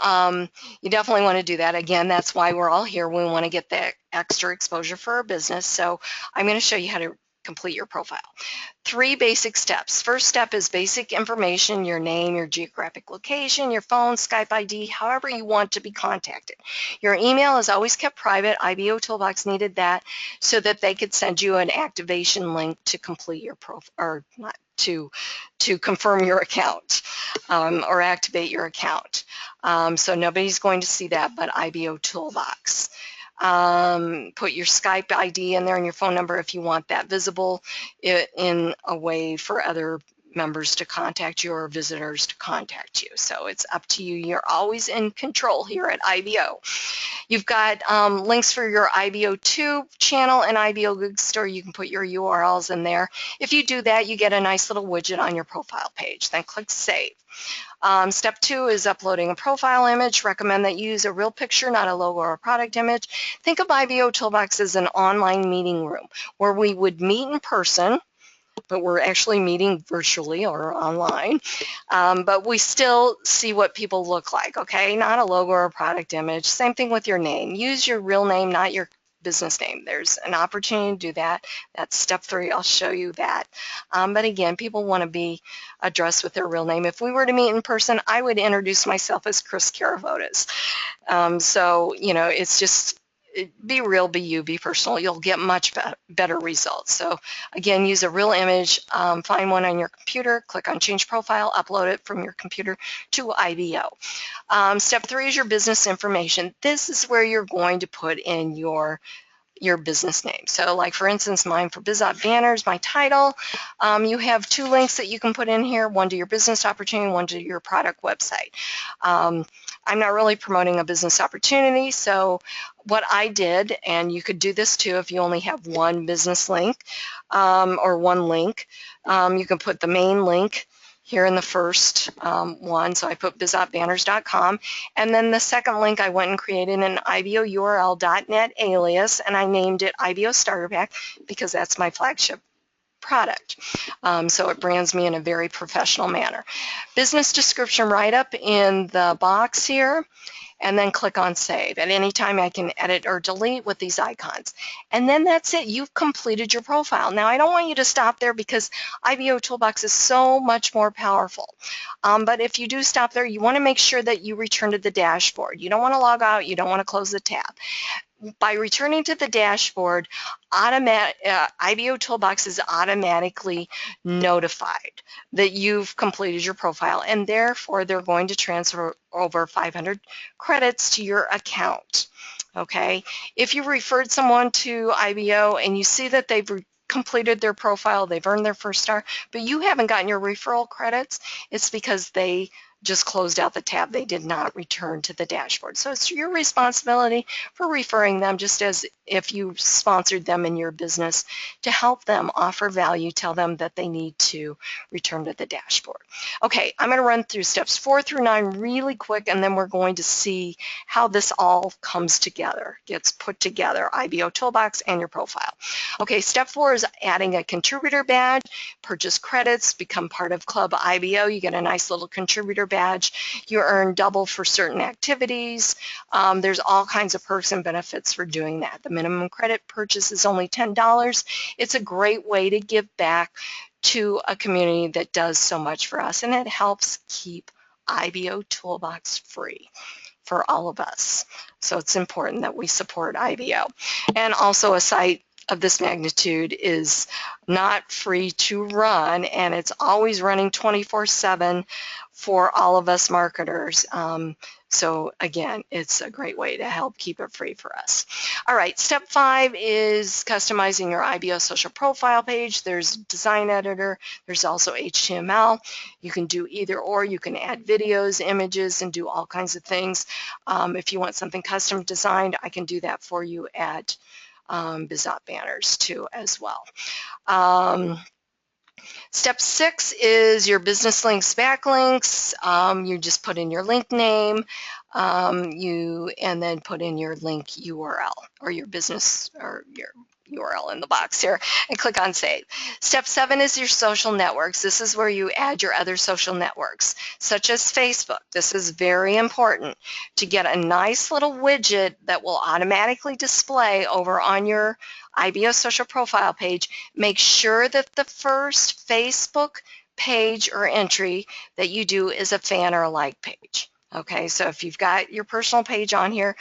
you definitely want to do that. Again, that's why we're all here. We want to get that extra exposure for our business. So I'm going to show you how to complete your profile. 3 basic steps. First step is basic information, your name, your geographic location, your phone, Skype ID, however you want to be contacted. Your email is always kept private. IBOtoolbox needed that so that they could send you an activation link to complete your profile, or not to confirm your account or activate your account. So nobody's going to see that but IBOtoolbox. Put your Skype ID in there and your phone number if you want that visible in a way for other members to contact you or visitors to contact you. So it's up to you. You're always in control here at IBO. You've got links for your IBOTube channel and IBO Good Store. You can put your URLs in there. If you do that, you get a nice little widget on your profile page. Then click Save. Step 2 is uploading a profile image. Recommend that you use a real picture, not a logo or a product image. Think of IBOtoolbox as an online meeting room where we would meet in person, but we're actually meeting virtually or online, but we still see what people look like, okay? Not a logo or a product image. Same thing with your name. Use your real name, not your business name. There's an opportunity to do that. That's step 3. I'll show you that. But again, people want to be addressed with their real name. If we were to meet in person, I would introduce myself as Kris Karafotas. So, you know, it's just, be real, be you, be personal. You'll get much better results. So again, use a real image, find one on your computer, click on Change Profile, upload it from your computer to IBO. Step 3 is your business information. This is where you're going to put in your business name. So like for instance, mine for BizOp Banners, my title, you have 2 links that you can put in here, one to your business opportunity, one to your product website. I'm not really promoting a business opportunity, so what I did, and you could do this too if you only have one business link or one link, you can put the main link here in the first one. So I put bizopbanners.com, and then the second link I went and created an IBOURL.net alias, and I named it IBO Starter Pack because that's my flagship product. So it brands me in a very professional manner. Business description write-up in the box here, and then click on Save. At any time I can edit or delete with these icons. And then that's it. You've completed your profile. Now I don't want you to stop there because IBOtoolbox is so much more powerful. But if you do stop there, you want to make sure that you return to the dashboard. You don't want to log out. You don't want to close the tab. By returning to the dashboard, IBOtoolbox is automatically notified that you've completed your profile, and therefore they're going to transfer over 500 credits to your account. Okay, if you referred someone to IBO and you see that they've completed their profile, they've earned their first star, but you haven't gotten your referral credits, it's because they just closed out the tab. They did not return to the dashboard. So it's your responsibility for referring them, just as if you sponsored them in your business, to help them offer value, tell them that they need to return to the dashboard. Okay, I'm going to run through steps 4 through 9 really quick, and then we're going to see how this all comes together, gets put together, IBOtoolbox and your profile. Okay, step 4 is adding a contributor badge. Purchase credits, become part of Club IBO. You get a nice little contributor badge. You earn double for certain activities. There's all kinds of perks and benefits for doing that. The minimum credit purchase is only $10. It's a great way to give back to a community that does so much for us, and it helps keep IBOtoolbox free for all of us. So it's important that we support IBO. And also, a site of this magnitude is not free to run, and it's always running 24/7 for all of us marketers. So again, it's a great way to help keep it free for us. All right, step 5 is customizing your IBO social profile page. There's design editor, there's also HTML. You can do either or. You can add videos, images, and do all kinds of things. If you want something custom designed, I can do that for you at IBOBanners too as well. Step 6 is your business links, backlinks. You just put in your link name, and then put in your link URL or your business or your URL in the box here, and click on Save. Step 7 is your social networks. This is where you add your other social networks, such as Facebook. This is very important to get a nice little widget that will automatically display over on your IBO social profile page. Make sure that the first Facebook page or entry that you do is a fan or a like page. Okay, so if you've got your personal page on here,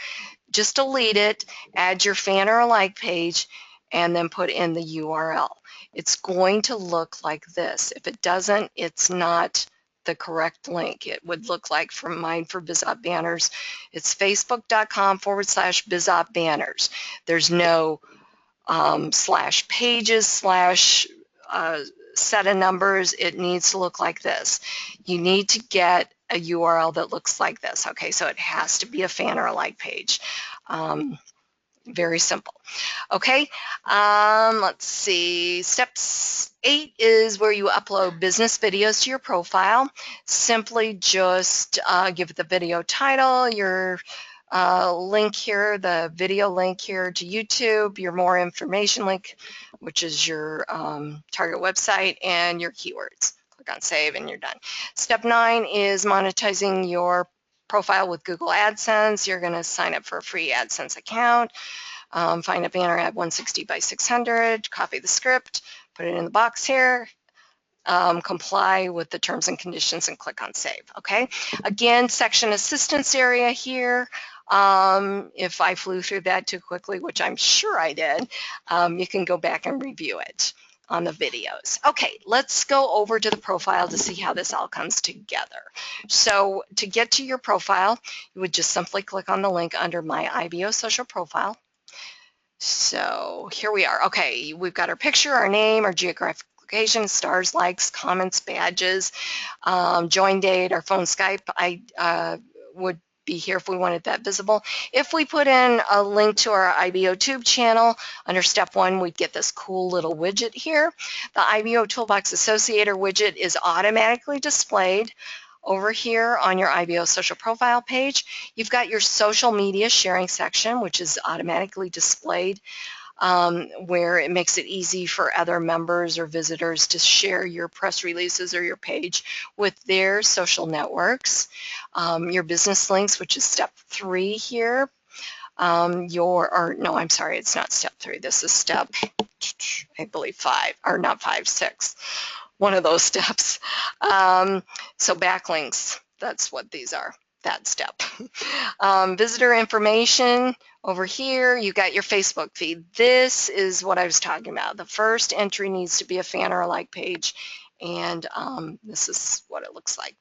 just delete it, add your fan or a like page, and then put in the URL. It's going to look like this. If it doesn't, it's not the correct link. It would look like from mine for IBOBanners. It's facebook.com/IBOBanners. There's no slash pages slash set of numbers. It needs to look like this. You need to get a URL that looks like this. Okay, so it has to be a fan or a like page. Very simple. Okay, let's see. Step 8 is where you upload business videos to your profile. Simply just give the video title, your link here, the video link here to YouTube, your more information link, which is your target website, and your keywords. Click on Save and you're done. Step 9 is monetizing your profile with Google AdSense. You're going to sign up for a free AdSense account, find a banner ad 160 by 600, copy the script, put it in the box here, comply with the terms and conditions, and click on Save. Okay, again, section assistance area here. If I flew through that too quickly, which I'm sure I did, you can go back and review it on the videos. Okay, let's go over to the profile to see how this all comes together. So to get to your profile, you would just simply click on the link under My IBO Social Profile. So here we are. Okay, we've got our picture, our name, our geographic location, stars, likes, comments, badges, join date, our phone Skype. I would be here if we wanted that visible. If we put in a link to our IBOTube channel, under step 1, we'd get this cool little widget here. The IBOtoolbox Associator widget is automatically displayed over here on your IBO social profile page. You've got your social media sharing section, which is automatically displayed, where it makes it easy for other members or visitors to share your press releases or your page with their social networks. Your business links, which is step 3 here. I'm sorry, it's not step 3. This is step, I believe 5, or not 5, 6. One of those steps. So backlinks, that's what these are, that step. Visitor information over here, you got your Facebook feed. This is what I was talking about. The first entry needs to be a fan or a like page, and this is what it looks like.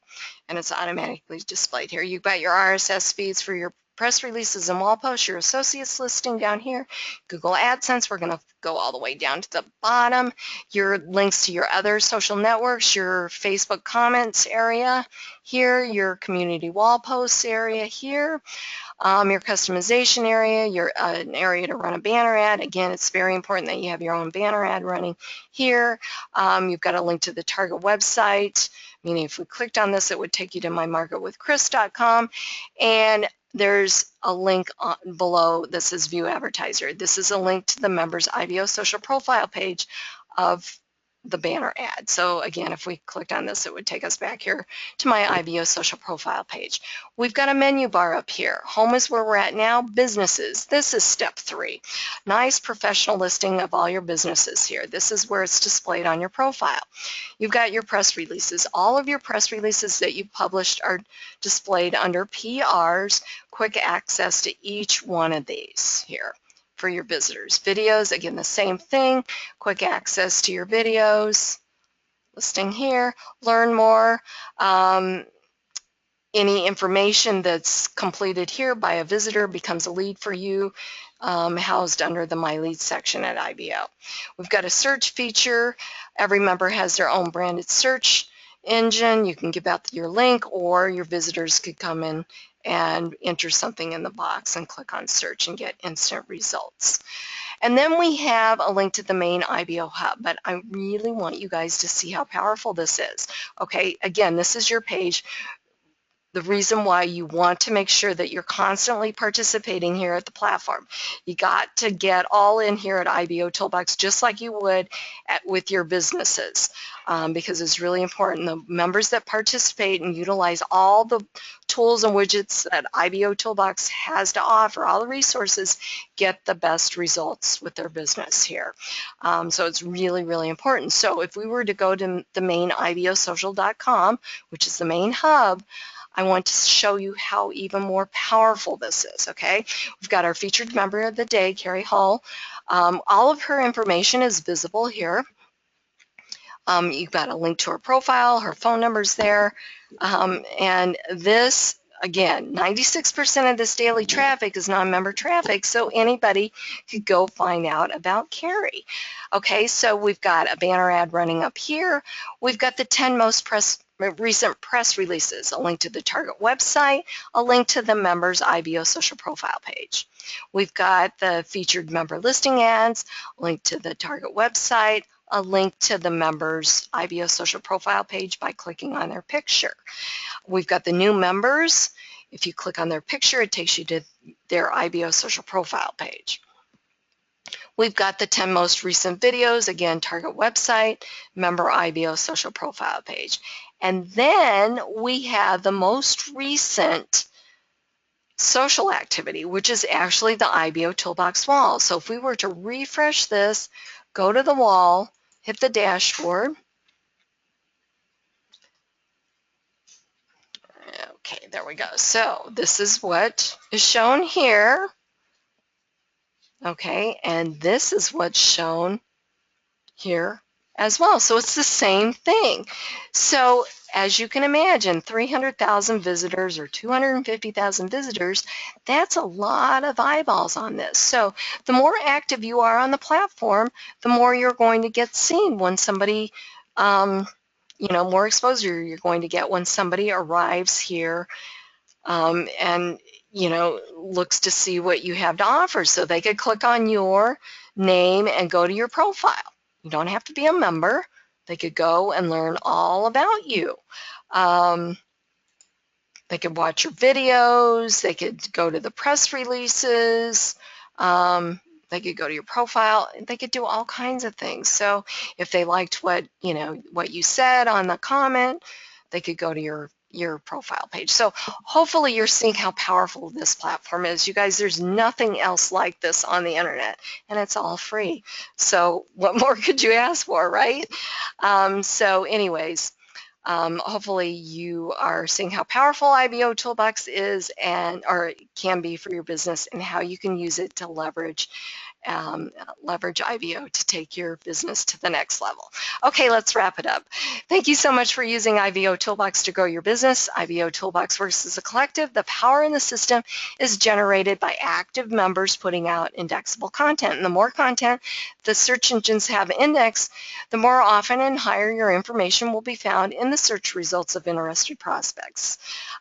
And it's automatically displayed here. You've got your RSS feeds for your press releases and wall posts, your associates listing down here, Google AdSense, we're going to go all the way down to the bottom, your links to your other social networks, your Facebook comments area here, your community wall posts area here, your customization area, your an area to run a banner ad. Again, it's very important that you have your own banner ad running here. You've got a link to the target website, meaning if we clicked on this, it would take you to mymarketwithkris.com, and there's a link below that says View Advertiser. This is a link to the members' IBO social profile page of the banner ad. So again, if we clicked on this, it would take us back here to my IBO social profile page. We've got a menu bar up here. Home is where we're at now. Businesses. This is step 3. Nice professional listing of all your businesses here. This is where it's displayed on your profile. You've got your press releases. All of your press releases that you've published are displayed under PRs, quick access to each one of these here for your visitors. Videos, again, the same thing, quick access to your videos, listing here, learn more. Any information that's completed here by a visitor becomes a lead for you, housed under the My Leads section at IBO. We've got a search feature. Every member has their own branded search engine. You can give out your link, or your visitors could come in and enter something in the box and click on search and get instant results. And then we have a link to the main IBO hub, but I really want you guys to see how powerful this is. Okay, again, this is your page. The reason why you want to make sure that you're constantly participating here at the platform. You got to get all in here at IBOtoolbox just like you would with your businesses, because it's really important. The members that participate and utilize all the tools and widgets that IBOtoolbox has to offer, all the resources, get the best results with their business here. So it's really, really important. So if we were to go to the main IBOsocial.com, which is the main hub, I want to show you how even more powerful this is, okay? We've got our featured member of the day, Carrie Hull. All of her information is visible here. You've got a link to her profile, her phone number's there, and this, again, 96% of this daily traffic is non-member traffic, so anybody could go find out about Carrie. Okay, so we've got a banner ad running up here. We've got the 10 most recent press releases, a link to the target website, a link to the members' IBO social profile page. We've got the featured member listing ads, a link to the target website, a link to the members' IBO social profile page by clicking on their picture. We've got the new members. If you click on their picture, it takes you to their IBO social profile page. We've got the 10 most recent videos, again, target website, member IBO social profile page. And then we have the most recent social activity, which is actually the IBOtoolbox wall. So if we were to refresh this, go to the wall, hit the dashboard. Okay, there we go. So this is what is shown here. Okay, and this is what's shown here as well. So it's the same thing. So as you can imagine, 300,000 visitors or 250,000 visitors, that's a lot of eyeballs on this. So the more active you are on the platform, the more you're going to get seen when somebody, more exposure you're going to get when somebody arrives here and looks to see what you have to offer. So they could click on your name and go to your profile. You don't have to be a member. They could go and learn all about you. They could watch your videos. They could go to the press releases. They could go to your profile. They could do all kinds of things. So if they liked what you said on the comment, they could go to your profile page. So hopefully you're seeing how powerful this platform is. You guys, there's nothing else like this on the internet, and it's all free. So what more could you ask for, right? So anyways, hopefully you are seeing how powerful IBOtoolbox is or can be for your business, and how you can use it to leverage leverage IBO to take your business to the next level. Okay, let's wrap it up. Thank you so much for using IBOtoolbox to grow your business. IBOtoolbox works as a collective. The power in the system is generated by active members putting out indexable content. And the more content the search engines have indexed, the more often and higher your information will be found in the search results of interested prospects.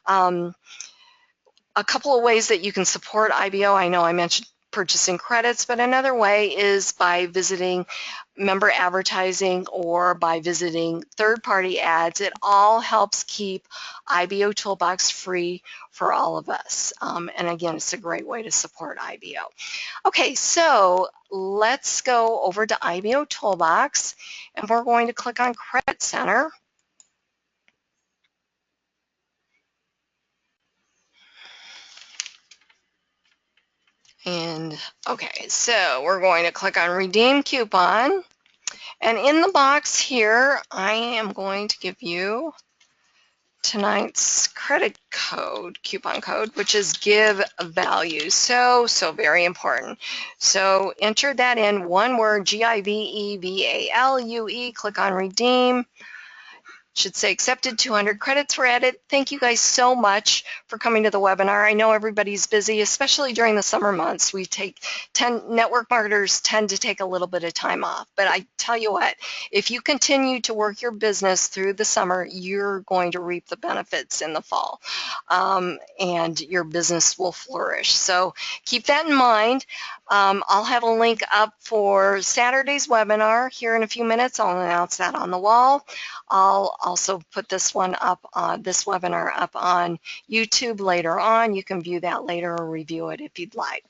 A couple of ways that you can support IBO. I know I mentioned purchasing credits, but another way is by visiting member advertising or by visiting third-party ads. It all helps keep IBOtoolbox free for all of us. And again, it's a great way to support IBO. Okay, so let's go over to IBOtoolbox, and we're going to click on Credit Center. And okay, so we're going to click on Redeem Coupon. And in the box here, I am going to give you tonight's credit code, coupon code, which is give value. So very important. So enter that in one word, GIVEVALUE, click on Redeem. Should say accepted, 200 credits were added. Thank you guys so much for coming to the webinar. I know everybody's busy, especially during the summer months. Network marketers tend to take a little bit of time off. But I tell you what, if you continue to work your business through the summer, you're going to reap the benefits in the fall. And your business will flourish. So keep that in mind. I'll have a link up for Saturday's webinar here in a few minutes. I'll announce that on the wall. I'll also put this webinar up on YouTube later on. You can view that later or review it if you'd like.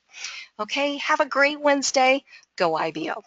Okay, have a great Wednesday. Go IBO.